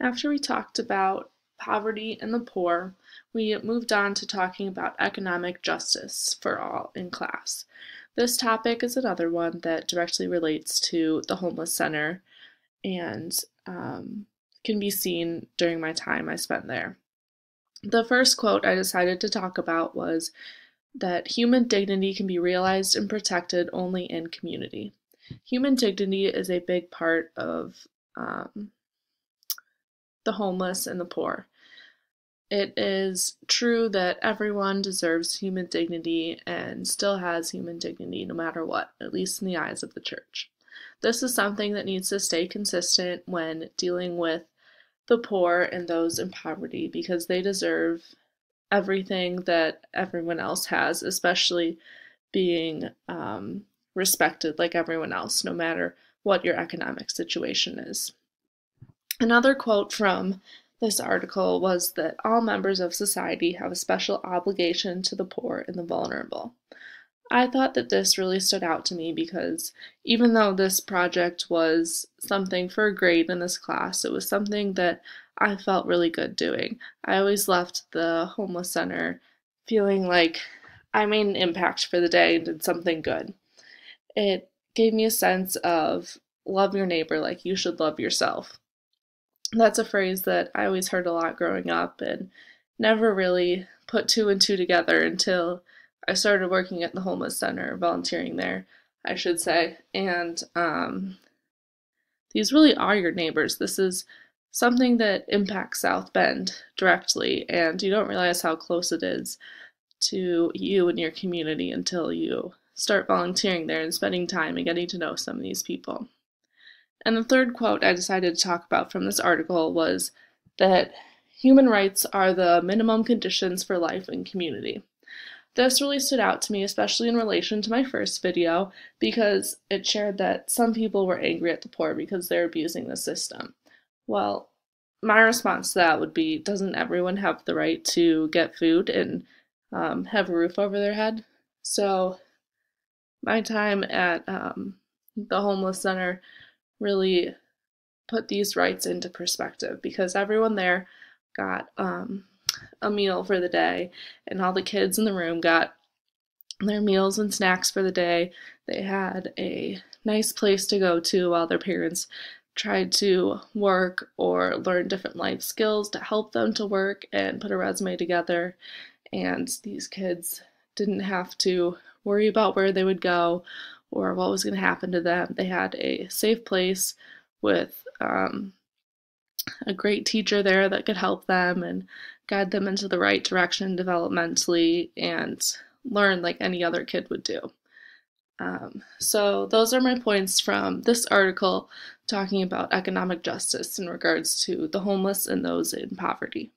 After we talked about poverty and the poor, we moved on to talking about economic justice for all in class. This topic is another one that directly relates to the homeless center and can be seen during my time I spent there. The first quote I decided to talk about was that human dignity can be realized and protected only in community. Human dignity is a big part of the homeless and the poor. It is true that everyone deserves human dignity and still has human dignity no matter what, at least in the eyes of the church. This is something that needs to stay consistent when dealing with the poor and those in poverty because they deserve everything that everyone else has, especially being respected like everyone else, no matter what your economic situation is. Another quote from this article was that all members of society have a special obligation to the poor and the vulnerable. I thought that this really stood out to me because even though this project was something for a grade in this class, it was something that I felt really good doing. I always left the homeless center feeling like I made an impact for the day and did something good. It gave me a sense of love your neighbor like you should love yourself. That's a phrase that I always heard a lot growing up and never really put two and two together until I started working at the homeless center, volunteering there, I should say. And these really are your neighbors. This is something that impacts South Bend directly, and you don't realize how close it is to you and your community until you start volunteering there and spending time and getting to know some of these people. And the third quote I decided to talk about from this article was that human rights are the minimum conditions for life and community. This really stood out to me, especially in relation to my first video, because it shared that some people were angry at the poor because they're abusing the system. Well, my response to that would be, doesn't everyone have the right to get food and have a roof over their head? So my time at the homeless center really put these rights into perspective because everyone there got a meal for the day, and all the kids in the room got their meals and snacks for the day. They had a nice place to go to while their parents tried to work or learn different life skills to help them to work and put a resume together. And these kids didn't have to worry about where they would go or what was going to happen to them. They had a safe place with a great teacher there that could help them and guide them into the right direction developmentally and learn like any other kid would do. So those are my points from this article talking about economic justice in regards to the homeless and those in poverty.